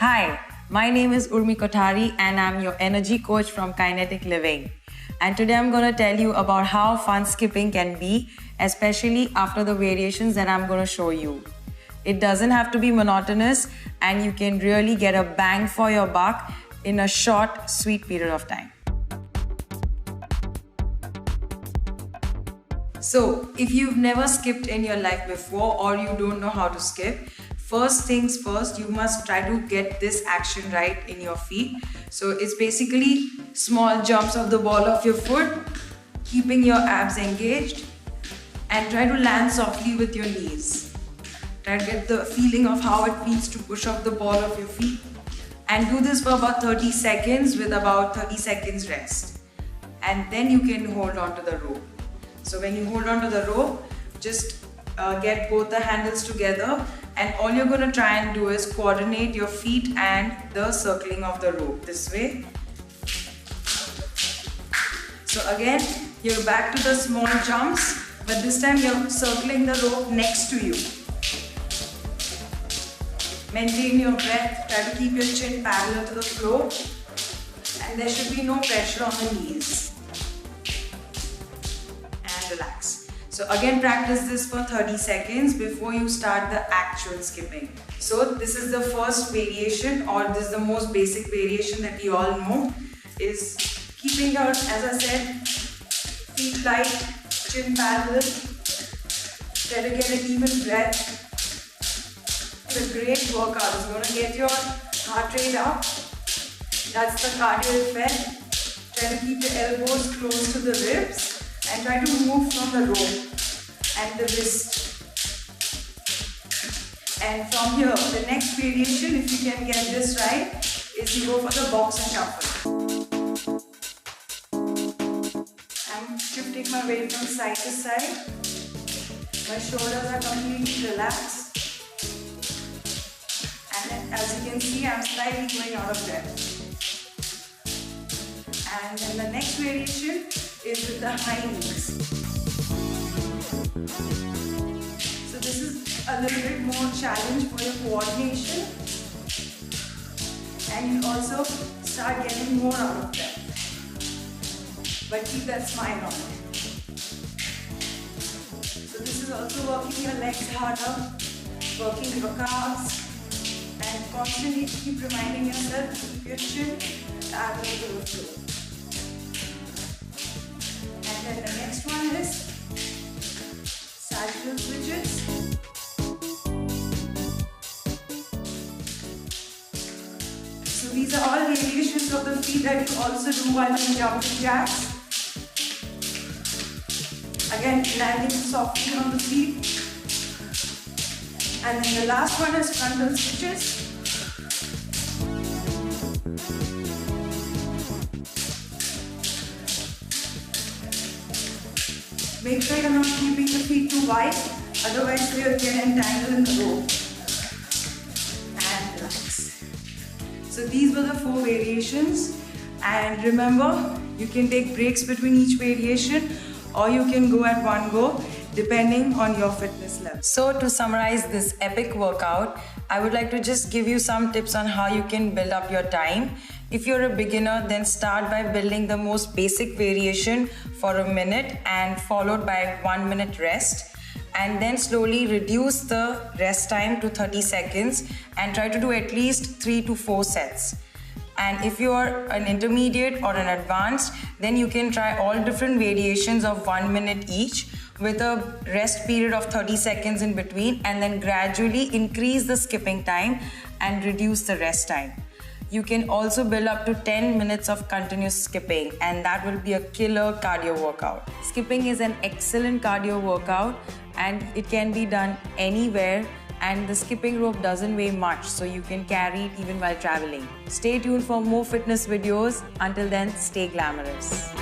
Hi, my name is Urmi Kothari and I'm your energy coach from Kinetic Living. And today I'm going to tell you about how fun skipping can be, especially after the variations that I'm going to show you. It doesn't have to be monotonous and you can really get a bang for your buck in a short, sweet period of time. So, if you've never skipped in your life before or you don't know how to skip, first things first, you must try to get this action right in your feet. So it's basically small jumps of the ball of your foot, keeping your abs engaged, and try to land softly with your knees. Try to get the feeling of how it feels to push up the ball of your feet. And do this for about 30 seconds with about 30 seconds rest. And then you can hold on to the rope. So when you hold on to the rope, just get both the handles together, and all you're going to try and do is coordinate your feet and the circling of the rope this way. So again, you're back to the small jumps, but this time you're circling the rope next to you. Maintain your breath, try to keep your chin parallel to the floor, and there should be no pressure on the knees. And relax. So again, practice this for 30 seconds before you start the actual skipping. So this is the first variation, or this is the most basic variation that you all know, is keeping your, as I said, feet light, chin parallel. Try to get an even breath. It's a great workout. It's going to get your heart rate up. That's the cardio effect. Try to keep your elbows close to the ribs. And try to move from the rope and the wrist. And from here, the next variation, if you can get this right, is you go for the box and shuffle. I'm shifting my weight from side to side. My shoulders are completely relaxed. And as you can see, I'm slightly going out of breath. And then the next variation is with the high knees. So this is a little bit more challenge for your coordination, and you also start getting more out of that. But keep that smile on. So this is also working your legs harder, working your calves, and constantly keep reminding yourself to keep your chin parallel to the floor. And then the next one is sagittal bridges. So these are all variations of the feet that you also do while doing jumping jacks. Again, landing softly on the feet. And then the last one is frontal stitches. Make sure you're not keeping the feet too wide, otherwise you'll get entangled in the rope. And relax. So these were the 4 variations, and remember, you can take breaks between each variation, or you can go at one go, depending on your fitness level. So to summarize this epic workout, I would like to just give you some tips on how you can build up your time. If you're a beginner, then start by building the most basic variation for a minute and followed by 1 minute rest. And then slowly reduce the rest time to 30 seconds and try to do at least 3 to 4 sets. And if you're an intermediate or an advanced, then you can try all different variations of 1 minute each with a rest period of 30 seconds in between, and then gradually increase the skipping time and reduce the rest time. You can also build up to 10 minutes of continuous skipping, and that will be a killer cardio workout. Skipping is an excellent cardio workout and it can be done anywhere, and the skipping rope doesn't weigh much, so you can carry it even while traveling. Stay tuned for more fitness videos. Until then, stay glamorous.